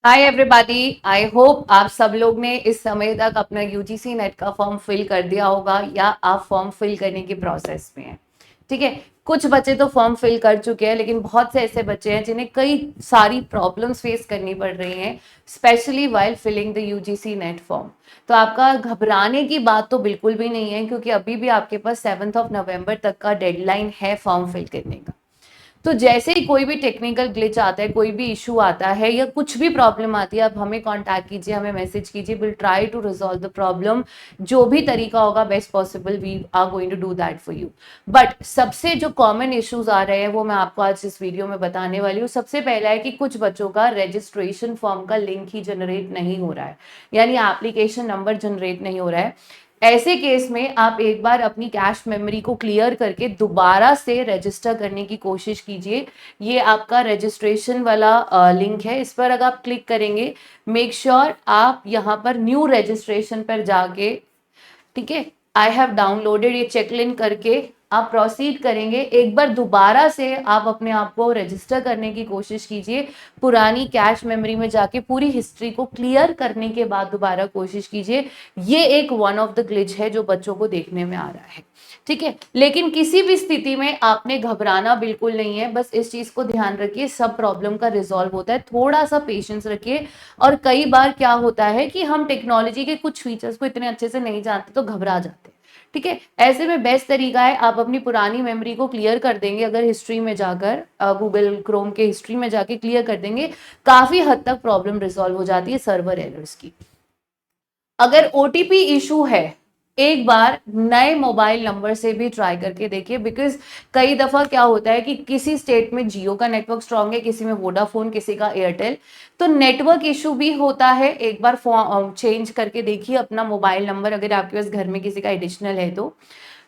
Hi everybody, I hope आप सब लोग ने इस समय तक अपना यूजीसी नेट का फॉर्म फिल कर दिया होगा या आप फॉर्म फिल करने की प्रोसेस में हैं। ठीक है। कुछ बच्चे तो फॉर्म फिल कर चुके हैं, लेकिन बहुत से ऐसे बच्चे हैं जिन्हें कई सारी प्रॉब्लम्स फेस करनी पड़ रही हैं, specially while filling the UGC NET form. तो आपका घबराने की बात तो बिल्कुल भी नहीं है, क्योंकि अभी भी आपके पास 7 नवंबर तक का डेडलाइन है फॉर्म फिल करने का। तो जैसे ही कोई भी टेक्निकल ग्लिच आता है, कोई भी इशू आता है या कुछ भी प्रॉब्लम आती है, आप हमें कांटेक्ट कीजिए, हमें मैसेज कीजिए, will try to resolve the problem. जो भी तरीका होगा best possible, we are going to do that for you. But सबसे जो कॉमन इश्यूज आ रहे हैं वो मैं आपको आज इस वीडियो में बताने वाली हूँ। सबसे पहला है कि कुछ बच्चों का रजिस्ट्रेशन फॉर्म का लिंक ही जनरेट नहीं हो रहा है, यानी एप्लीकेशन नंबर जनरेट नहीं हो रहा है। ऐसे केस में आप एक बार अपनी कैश मेमोरी को क्लियर करके दोबारा से रजिस्टर करने की कोशिश कीजिए। ये आपका रजिस्ट्रेशन वाला लिंक है, इस पर अगर आप क्लिक करेंगे, मेक श्योर आप यहाँ पर न्यू रजिस्ट्रेशन पर जाके, ठीक है, आई हैव डाउनलोडेड ये चेक इन करके आप प्रोसीड करेंगे। एक बार दोबारा से आप अपने आप को रजिस्टर करने की कोशिश कीजिए। पुरानी कैश मेमोरी में जाके पूरी हिस्ट्री को क्लियर करने के बाद दोबारा कोशिश कीजिए। ये एक वन ऑफ द ग्लिच है जो बच्चों को देखने में आ रहा है। ठीक है, लेकिन किसी भी स्थिति में आपने घबराना बिल्कुल नहीं है। बस इस चीज को ध्यान रखिए, सब प्रॉब्लम का रिजॉल्व होता है, थोड़ा सा पेशेंस रखिए। और कई बार क्या होता है कि हम टेक्नोलॉजी के कुछ फीचर्स को इतने अच्छे से नहीं जानते तो घबरा जाते हैं। ठीक है, ऐसे में बेस्ट तरीका है आप अपनी पुरानी मेमोरी को क्लियर कर देंगे। अगर हिस्ट्री में जाकर गूगल क्रोम के हिस्ट्री में जाके क्लियर कर देंगे, काफी हद तक प्रॉब्लम रिजॉल्व हो जाती है सर्वर एरर्स की। अगर ओटीपी इशू है, एक बार नए मोबाइल नंबर से भी ट्राई करके देखिए, बिकॉज कई दफा क्या होता है कि किसी स्टेट में जियो का नेटवर्क स्ट्रांग है, किसी में वोडाफोन, किसी का एयरटेल, तो नेटवर्क इशू भी होता है। एक बार चेंज करके देखिए अपना मोबाइल नंबर, अगर आपके पास घर में किसी का एडिशनल है तो।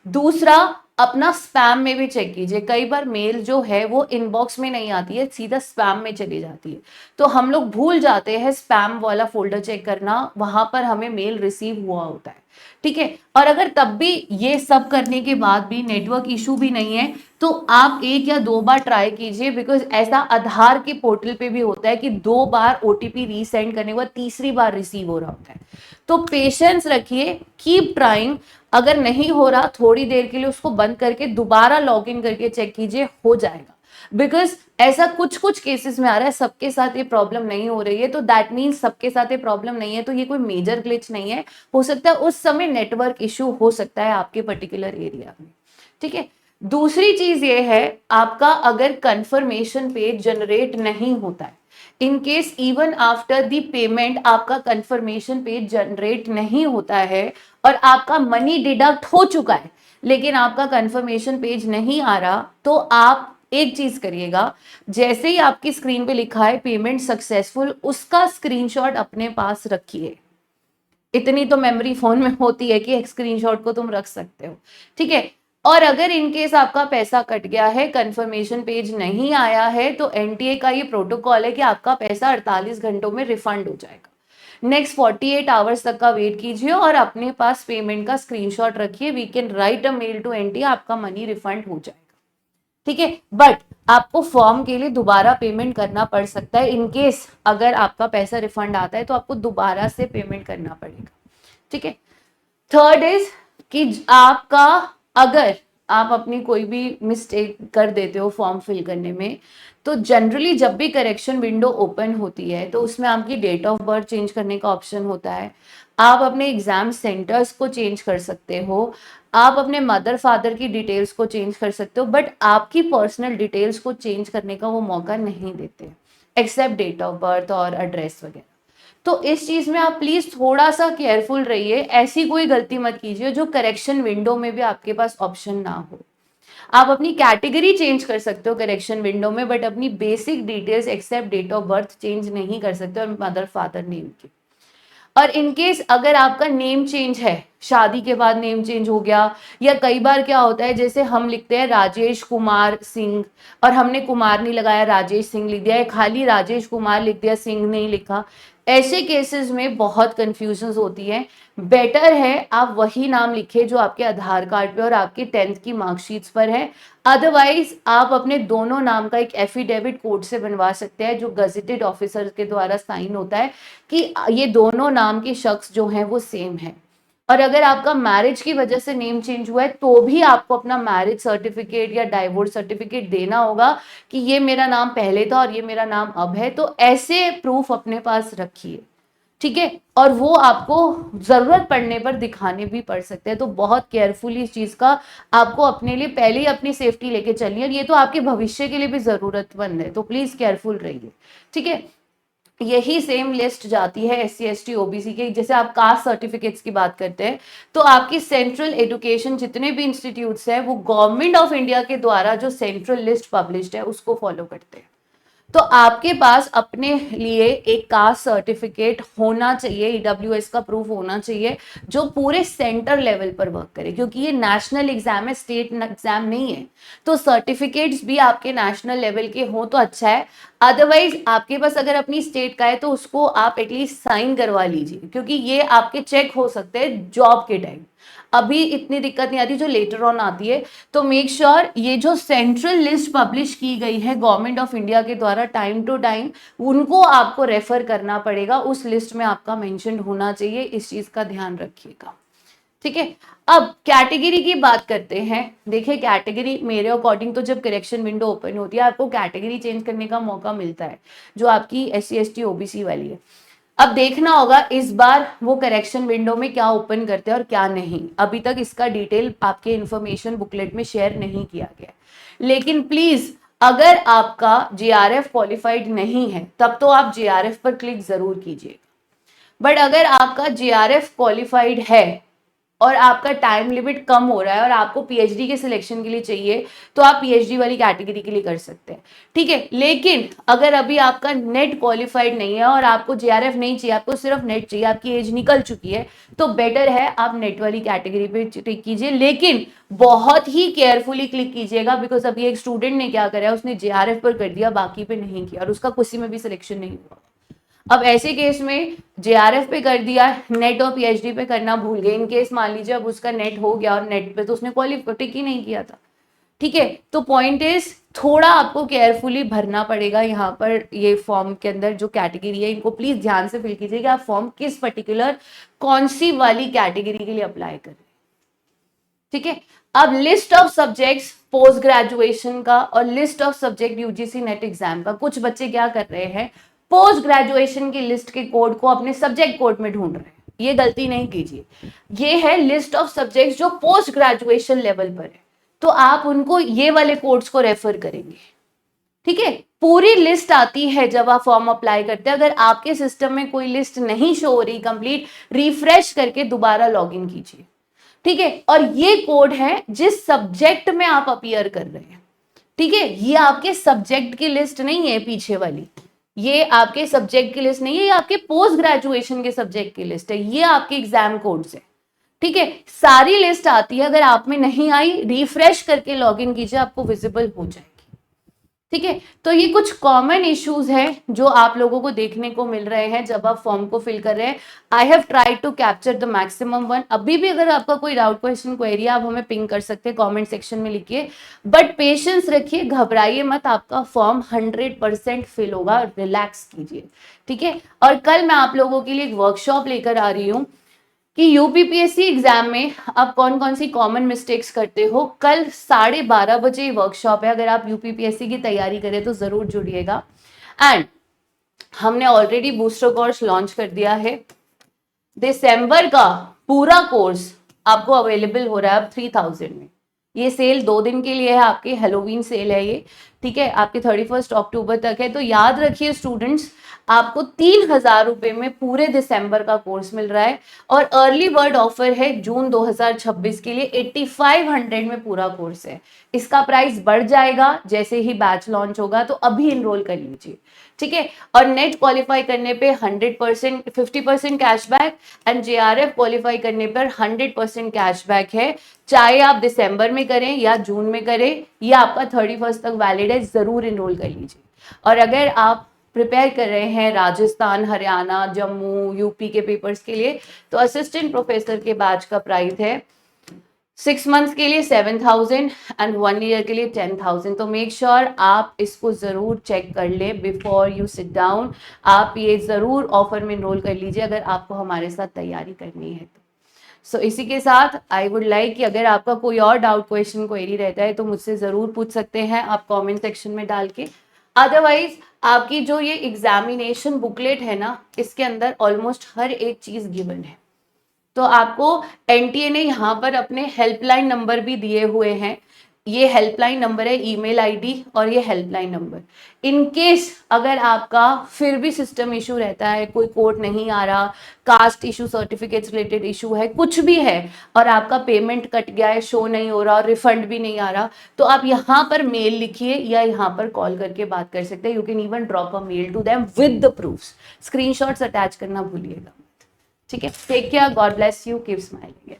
दूसरा, अपना स्पैम में भी चेक कीजिए। कई बार मेल जो है वो इनबॉक्स में नहीं आती है, सीधा स्पैम में चली जाती है। तो हम लोग भूल जाते हैं स्पैम वाला फोल्डर चेक करना, वहां पर हमें मेल रिसीव हुआ होता है। ठीक है, और अगर तब भी ये सब करने के बाद भी नेटवर्क इशू भी नहीं है, तो आप एक या दो बार ट्राई कीजिए। बिकॉज ऐसा आधार के पोर्टल पे भी होता है कि 2 बार ओटीपी रीसेंड करने के बाद तीसरी बार रिसीव हो रहा होता है। तो पेशेंस रखिए, कीप ट्राइंग। अगर नहीं हो रहा, थोड़ी देर के लिए उसको बंद करके दोबारा लॉग इन करके चेक कीजिए, हो जाएगा। बिकॉज ऐसा कुछ कुछ केसेस में आ रहा है, सबके साथ ये प्रॉब्लम नहीं हो रही है, तो दैट मीन्स सबके साथ ये प्रॉब्लम नहीं है, तो ये कोई मेजर ग्लिच नहीं है। हो सकता है उस समय नेटवर्क इशू हो सकता है आपके पर्टिकुलर एरिया में। ठीक है, दूसरी चीज ये है, आपका अगर कंफर्मेशन पेज जनरेट नहीं होता है, in case even after the payment आपका कंफर्मेशन पेज जनरेट नहीं होता है और आपका मनी डिडक्ट हो चुका है, लेकिन आपका कंफर्मेशन पेज नहीं आ रहा, तो आप एक चीज करिएगा। जैसे ही आपकी स्क्रीन पे लिखा है पेमेंट सक्सेसफुल, उसका स्क्रीनशॉट अपने पास रखिए। इतनी तो मेमोरी फोन में होती है कि एक स्क्रीनशॉट को तुम रख सकते हो। ठीक है, और अगर इनकेस आपका पैसा कट गया है, कंफर्मेशन पेज नहीं आया है, तो एनटीए का ये प्रोटोकॉल है कि आपका पैसा 48 घंटों में रिफंड हो जाएगा। नेक्स्ट 48 आवर्स तक का वेट कीजिए और अपने पास पेमेंट का स्क्रीनशॉट रखिए। We can write a mail to NTA, आपका मनी रिफंड हो जाएगा। ठीक है, बट आपको फॉर्म के लिए दोबारा पेमेंट करना पड़ सकता है। इनकेस अगर आपका पैसा रिफंड आता है तो आपको दोबारा से पेमेंट करना पड़ेगा। ठीक है, थर्ड इज कि आपका, अगर आप अपनी कोई भी मिस्टेक कर देते हो फॉर्म फिल करने में, तो जनरली जब भी करेक्शन विंडो ओपन होती है तो उसमें आपकी डेट ऑफ बर्थ चेंज करने का ऑप्शन होता है। आप अपने एग्जाम सेंटर्स को चेंज कर सकते हो, आप अपने मदर फादर की डिटेल्स को चेंज कर सकते हो, बट आपकी पर्सनल डिटेल्स को चेंज करने का वो मौका नहीं देते, एक्सेप्ट डेट ऑफ बर्थ और एड्रेस वगैरह। तो इस चीज में आप प्लीज थोड़ा सा केयरफुल रहिए, ऐसी कोई गलती मत कीजिए जो करेक्शन विंडो में भी आपके पास ऑप्शन ना हो। आप अपनी कैटेगरी चेंज कर सकते हो करेक्शन विंडो में, बट अपनी basic details except date of birth change नहीं कर सकते और मदर फादर नेम की। और इनकेस अगर आपका नेम चेंज है, शादी के बाद नेम चेंज हो गया, या कई बार क्या होता है जैसे हम लिखते हैं राजेश कुमार सिंह और हमने कुमार नहीं लगाया, राजेश सिंह लिख दिया, या खाली राजेश कुमार लिख दिया, सिंह नहीं लिखा। ऐसे केसेस में बहुत कंफ्यूजन होती है। बेटर है आप वही नाम लिखे जो आपके आधार कार्ड पे और आपके 10th की मार्कशीट्स पर है। अदरवाइज आप अपने दोनों नाम का एक एफिडेविट कोर्ट से बनवा सकते हैं जो गजेटेड ऑफिसर के द्वारा साइन होता है कि ये दोनों नाम के शख्स जो हैं वो सेम है। और अगर आपका मैरिज की वजह से नेम चेंज हुआ है तो भी आपको अपना मैरिज सर्टिफिकेट या डाइवोर्स सर्टिफिकेट देना होगा कि ये मेरा नाम पहले था और ये मेरा नाम अब है। तो ऐसे प्रूफ अपने पास रखिए, ठीक है, और वो आपको जरूरत पड़ने पर दिखाने भी पड़ सकते हैं। तो बहुत केयरफुली इस चीज का आपको अपने लिए पहले ही अपनी सेफ्टी लेके चलिए, और ये तो आपके भविष्य के लिए भी जरूरतमंद है, तो प्लीज केयरफुल रहिए, ठीक है। यही सेम लिस्ट जाती है SC ST OBC के। जैसे आप कास्ट सर्टिफिकेट्स की बात करते हैं तो आपकी सेंट्रल एजुकेशन जितने भी इंस्टीट्यूट्स हैं वो गवर्नमेंट ऑफ इंडिया के द्वारा जो सेंट्रल लिस्ट पब्लिश्ड है उसको फॉलो करते हैं। तो आपके पास अपने लिए एक कास्ट सर्टिफिकेट होना चाहिए, EWS का प्रूफ होना चाहिए जो पूरे सेंटर लेवल पर वर्क करे, क्योंकि ये नेशनल एग्जाम है, स्टेट एग्जाम नहीं है। तो सर्टिफिकेट्स भी आपके नेशनल लेवल के हो तो अच्छा है। अदरवाइज आपके पास अगर अपनी स्टेट का है तो उसको आप एटलीस्ट साइन करवा लीजिए, क्योंकि ये आपके चेक हो सकते हैं जॉब के टाइम। अभी इतनी दिक्कत नहीं आती जो लेटर ऑन आती है। तो मेक श्योर ये जो सेंट्रल लिस्ट पब्लिश की गई है गवर्नमेंट ऑफ इंडिया के द्वारा टाइम टू टाइम, उनको आपको रेफर करना पड़ेगा, उस लिस्ट में आपका मेंशन होना चाहिए, इस चीज का ध्यान रखिएगा, ठीक है। अब कैटेगरी की बात करते हैं। देखिए कैटेगरी मेरे अकॉर्डिंग तो जब करेक्शन विंडो ओपन होती है आपको कैटेगरी चेंज करने का मौका मिलता है, जो आपकी SC ST OBC वाली है। अब देखना होगा इस बार वो करेक्शन विंडो में क्या ओपन करते हैं और क्या नहीं। अभी तक इसका डिटेल आपके इंफॉर्मेशन बुकलेट में शेयर नहीं किया गया, लेकिन प्लीज अगर आपका JRF क्वालिफाइड नहीं है तब तो आप JRF पर क्लिक जरूर कीजिए। बट अगर आपका JRF क्वालिफाइड है और आपका टाइम लिमिट कम हो रहा है और आपको PhD के सिलेक्शन के लिए चाहिए तो आप PhD वाली कैटेगरी के लिए कर सकते हैं, ठीक है। लेकिन अगर अभी आपका नेट क्वालिफाइड नहीं है और आपको JRF नहीं चाहिए, आपको सिर्फ नेट चाहिए, आपकी एज निकल चुकी है, तो बेटर है आप नेट वाली कैटेगरी पे क्लिक कीजिए। लेकिन बहुत ही केयरफुली क्लिक कीजिएगा, बिकॉज अभी एक स्टूडेंट ने क्या करा, उसने JRF पर कर दिया, बाकी पे नहीं किया और उसका किसी में भी सिलेक्शन नहीं हुआ। अब ऐसे केस में JRF पे कर दिया, नेट और PhD पे करना भूल गए। इन केस मान लीजिए अब उसका नेट हो गया और नेट पे तो उसने क्वालिफाई टिक ही नहीं किया था, ठीक है। तो पॉइंट इज थोड़ा आपको केयरफुली भरना पड़ेगा यहाँ पर। ये फॉर्म के अंदर जो कैटेगरी है इनको प्लीज ध्यान से फिल कीजिए कि आप फॉर्म किस पर्टिकुलर कौन सी वाली कैटेगरी के लिए अप्लाई कर रहे हैं, ठीक है। अब list of subjects post graduation का और list of subject UGC net exam का। कुछ बच्चे क्या कर रहे हैं, पोस्ट ग्रेजुएशन की लिस्ट के कोड को अपने सब्जेक्ट कोड में ढूंढ रहे हैं, ये गलती नहीं कीजिए। ये है लिस्ट ऑफ सब्जेक्ट्स जो पोस्ट ग्रेजुएशन लेवल पर है, तो आप उनको ये वाले कोड्स को रेफर करेंगे, ठीक है। पूरी लिस्ट आती है जब आप फॉर्म अप्लाई करते हैं। अगर आपके सिस्टम में कोई लिस्ट नहीं शो हो रही कंप्लीट, रिफ्रेश करके दोबारा लॉग इन कीजिए, ठीक है। और ये कोड है जिस सब्जेक्ट में आप अपीयर कर रहे हैं, ठीक है। ये आपके सब्जेक्ट की लिस्ट नहीं है पीछे वाली, ये आपके सब्जेक्ट की लिस्ट नहीं है, ये आपके पोस्ट ग्रेजुएशन के सब्जेक्ट की लिस्ट है, ये आपके एग्जाम कोड्स है, ठीक है। सारी लिस्ट आती है, अगर आप में नहीं आई रिफ्रेश करके लॉगिन कीजिए, आपको विजिबल हो जाएगी, ठीक है। तो ये कुछ कॉमन इश्यूज हैं जो आप लोगों को देखने को मिल रहे हैं जब आप फॉर्म को फिल कर रहे हैं। I have tried to capture the maximum one. अभी भी अगर आपका कोई डाउट क्वेश्चन क्वेरी आप हमें पिंग कर सकते हैं, कमेंट सेक्शन में लिखिए, बट पेशेंस रखिए, घबराइए मत, आपका फॉर्म 100% फिल होगा, रिलैक्स कीजिए, ठीक है। और कल मैं आप लोगों के लिए एक वर्कशॉप लेकर आ रही हूँ कि UPPSC एग्जाम में आप कौन कौन सी कॉमन मिस्टेक्स करते हो। कल 12:30 बजे वर्कशॉप है, अगर आप UPPSC की तैयारी करें तो जरूर जुड़िएगा। एंड हमने ऑलरेडी बूस्टर कोर्स लॉन्च कर दिया है। दिसंबर का पूरा कोर्स आपको अवेलेबल हो रहा है अब 3000 में। ये सेल 2 दिन के लिए है, आपके हेलोवीन सेल है ये, ठीक है, आपके 31 अक्टूबर तक है। तो याद रखिए स्टूडेंट्स, आपको 3,000 रुपए में पूरे दिसंबर का कोर्स मिल रहा है, और अर्ली बर्ड ऑफर है जून 2026 के लिए 8500 में पूरा कोर्स है। इसका प्राइस बढ़ जाएगा जैसे ही बैच लॉन्च होगा, तो अभी इनरोल कर लीजिए, ठीक है। और नेट क्वालिफाई करने पे 100% 50% कैशबैक, एंड जेआरएफ क्वालिफाई करने पर 100% कैशबैक है। चाहे आप दिसंबर में करें या जून में करें, या आपका 31 तक वैलिड है, जरूर इनरोल कर लीजिए। और अगर आप प्रिपेयर कर रहे हैं राजस्थान, हरियाणा, जम्मू, यूपी के पेपर्स के लिए, तो असिस्टेंट प्रोफेसर के बैच का प्राइस है 6 मंथ्स के लिए 7,000 एंड 1 ईयर के लिए 10,000। तो मेक श्योर आप इसको जरूर चेक कर ले बिफोर यू सिट डाउन। आप ये जरूर ऑफर में इनरोल कर लीजिए अगर आपको हमारे साथ तैयारी करनी है तो। सो इसी के साथ आई वुड लाइक कि अगर आपका कोई और डाउट, क्वेश्चन, क्वेरी रहता है तो मुझसे ज़रूर पूछ सकते हैं आप कमेंट सेक्शन में डाल के। अदरवाइज आपकी जो ये एग्जामिनेशन बुकलेट है ना, इसके अंदर ऑलमोस्ट हर एक चीज़ गिवन है। तो आपको एनटीए ने यहाँ पर अपने हेल्पलाइन नंबर भी दिए हुए हैं। ये हेल्पलाइन नंबर है, ईमेल आईडी और ये हेल्पलाइन नंबर। इन केस अगर आपका फिर भी सिस्टम इशू रहता है, कोई कोड नहीं आ रहा, caste issue, certificates related issue है, कुछ भी है, और आपका पेमेंट कट गया है, शो नहीं हो रहा, रिफंड भी नहीं आ रहा, तो आप यहाँ पर मेल लिखिए या यहाँ पर कॉल करके बात कर सकते हैं। You can even drop a mail to them with the proofs. Screenshots attach करना भूलिएगा, ठीक है। Take care, God bless you, keep smiling.